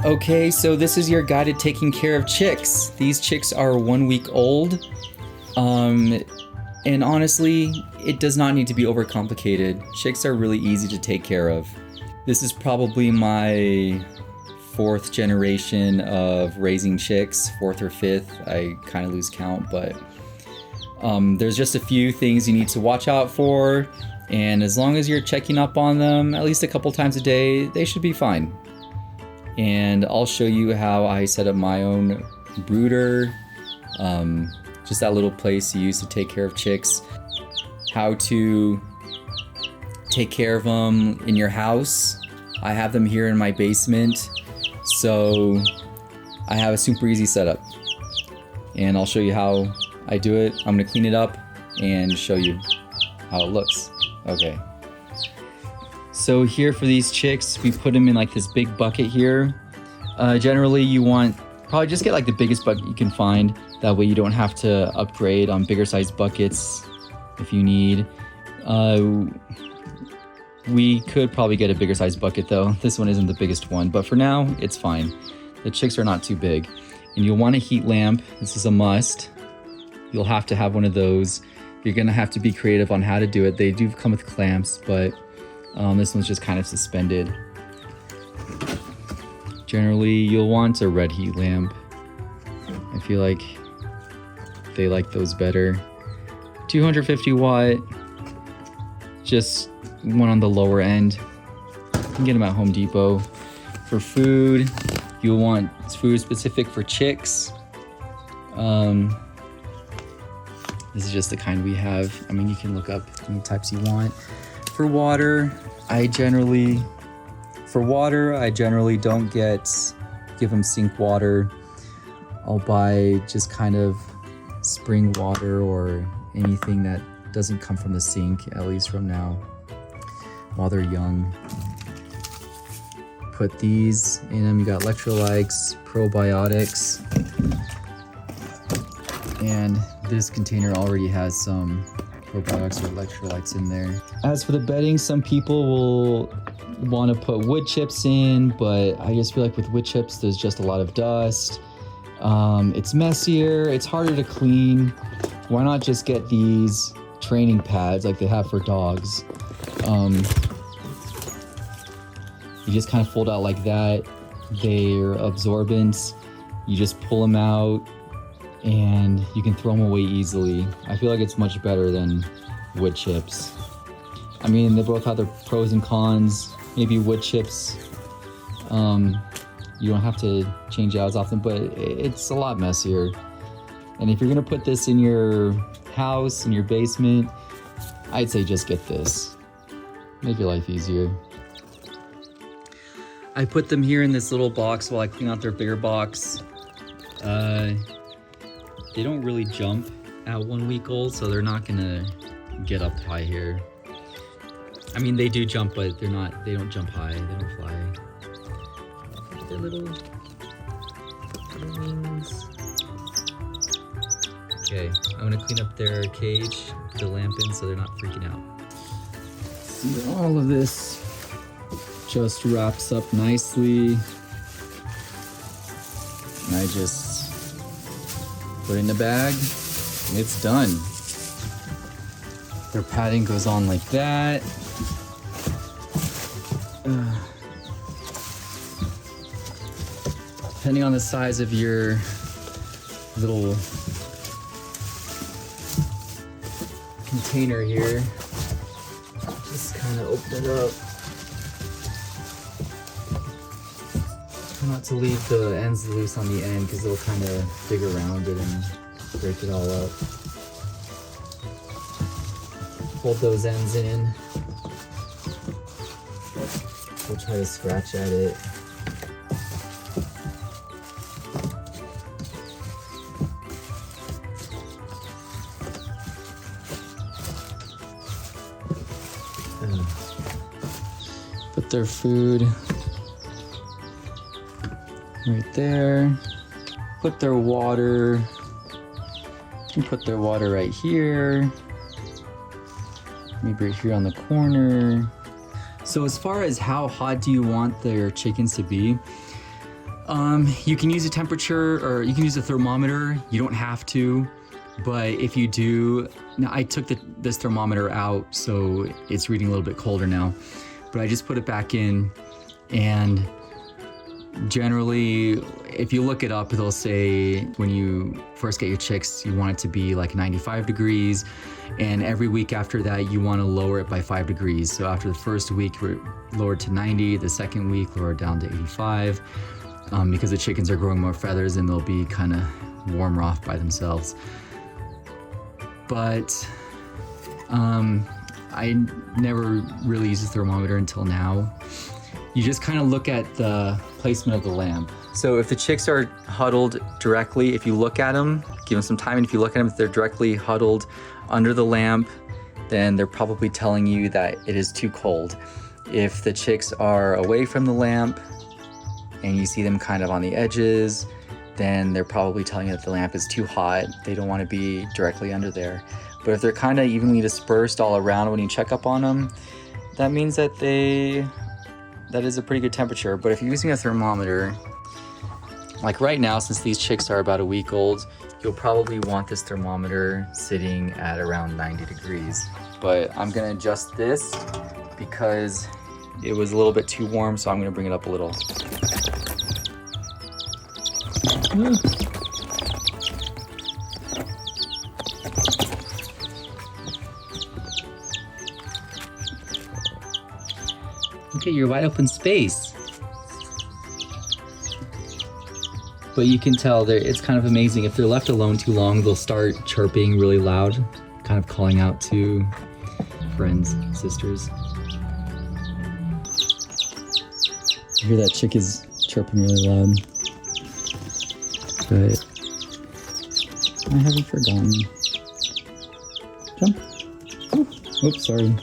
Okay, so this is your guide to taking care of chicks. These chicks are 1 week old. And honestly, it does not need to be overcomplicated. Chicks are really easy to take care of. This is probably my 4th generation of raising chicks, 4th or 5th. I kind of lose count, but there's just a few things you need to watch out for. And as long as you're checking up on them at least a couple times a day, they should be fine. And I'll show you how I set up my own brooder, just that little place you use to take care of chicks, how to take care of them in your house. I have them here in my basement, so I have a super easy setup. And I'll show you how I do it. I'm gonna clean it up and show you how it looks. Okay. So here for these chicks, we put them in like this big bucket here. Generally you want, probably just get like the biggest bucket you can find. That way you don't have to upgrade on bigger sized buckets if you need. We could probably get a bigger sized bucket though. This one isn't the biggest one, but for now it's fine. The chicks are not too big. And you'll want a heat lamp. This is a must. You'll have to have one of those. You're gonna have to be creative on how to do it. They do come with clamps, but this one's just kind of suspended. Generally, you'll want a red heat lamp. I feel like they like those better. 250 watt, just one on the lower end. You can get them at Home Depot. For food, you'll want food specific for chicks. This is just the kind we have. I mean, you can look up any types you want. For water, I generally don't give them sink water. I'll buy just kind of spring water or anything that doesn't come from the sink, at least from now, while they're young. Put these in them. You got electrolytes, probiotics, and this container already has some probiotics or electrolytes in there. As for the bedding, some people will want to put wood chips in, but I just feel like with wood chips, there's just a lot of dust. It's messier, it's harder to clean. Why not just get these training pads like they have for dogs? You just kind of fold out like that. They're absorbent. You just pull them out and you can throw them away easily. I feel like it's much better than wood chips. I mean, they both have their pros and cons. Maybe wood chips, you don't have to change it out as often, but it's a lot messier. And if you're gonna put this in your house, in your basement, I'd say just get this. Make your life easier. I put them here in this little box while I clean out their bigger box. They don't really jump at 1 week old, so they're not gonna get up high here. I mean, they do jump, but they don't jump high, they don't fly. They're little wings. Okay, I'm gonna clean up their cage, put the lamp in so they're not freaking out. See, all of this just wraps up nicely. And I just put it in the bag, and it's done. Their padding goes on like that. Depending on the size of your little container here, just kind of open it up. Try not to leave the ends loose on the end because they'll kind of dig around it and break it all up. Fold those ends in. We'll try to scratch at it. Put their food right there. Put their water. You can put their water right here. Maybe right here on the corner. So as far as how hot do you want their chickens to be, You can use a temperature, or you can use a thermometer. You don't have to, but if you do, now I took this thermometer out, so it's reading a little bit colder now, but I just put it back in, and generally, if you look it up, it'll say when you first get your chicks, you want it to be like 95 degrees, and every week after that, you want to lower it by 5 degrees. So after the first week, we're lowered to 90, the second week, lowered down to 85. Because the chickens are growing more feathers and they'll be kind of warmer off by themselves. But I never really used a thermometer until now. You just kind of look at the placement of the lamp. So if the chicks are huddled directly, if you look at them, give them some time, and if you look at them, if they're directly huddled under the lamp, then they're probably telling you that it is too cold. If the chicks are away from the lamp, and you see them kind of on the edges, then they're probably telling you that the lamp is too hot. They don't want to be directly under there. But if they're kind of evenly dispersed all around when you check up on them, that means that that is a pretty good temperature. But if you're using a thermometer, like right now, since these chicks are about a week old, you'll probably want this thermometer sitting at around 90 degrees. But I'm gonna adjust this because it was a little bit too warm, so I'm gonna bring it up a little. Look at your wide open space. But you can tell it's kind of amazing. If they're left alone too long, they'll start chirping really loud, kind of calling out to friends, sisters. You hear that chick is chirping really loud. But I haven't forgotten. Jump. Oh, oops, sorry.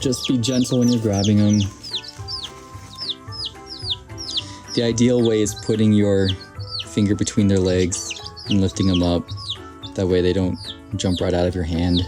Just be gentle when you're grabbing them. The ideal way is putting your finger between their legs and lifting them up. That way they don't jump right out of your hand.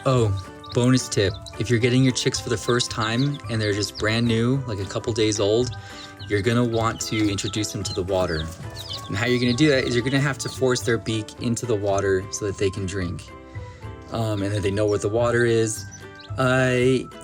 Oh, bonus tip. If you're getting your chicks for the first time and they're just brand new, like a couple days old, you're gonna want to introduce them to the water. And how you're gonna do that is you're gonna have to force their beak into the water so that they can drink. And then they know what the water is.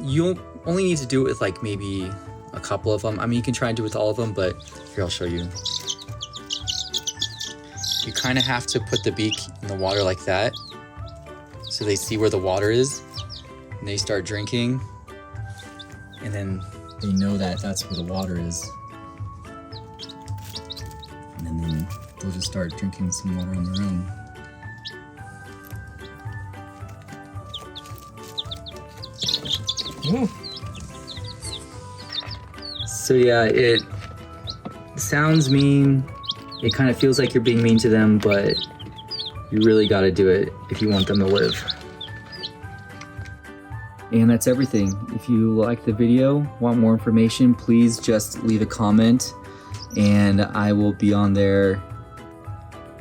You only need to do it with like maybe a couple of them. I mean, you can try and do it with all of them, but here, I'll show you. You kind of have to put the beak in the water like that, so they see where the water is, and they start drinking, and then they know that that's where the water is. And then they'll just start drinking some water on their own. Ooh. So yeah, it sounds mean. It kind of feels like you're being mean to them, but you really got to do it if you want them to live. And that's everything. If you like the video, want more information, please just leave a comment, and I will be on there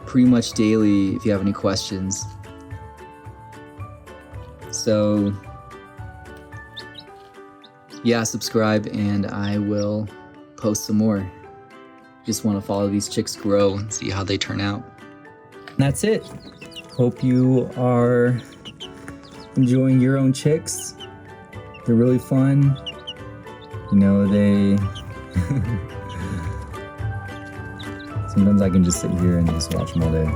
pretty much daily if you have any questions. So yeah, subscribe and I will post some more. Just want to follow these chicks grow and see how they turn out. And that's it. Hope you are enjoying your own chicks. They're really fun. You know, sometimes I can just sit here and just watch them all day.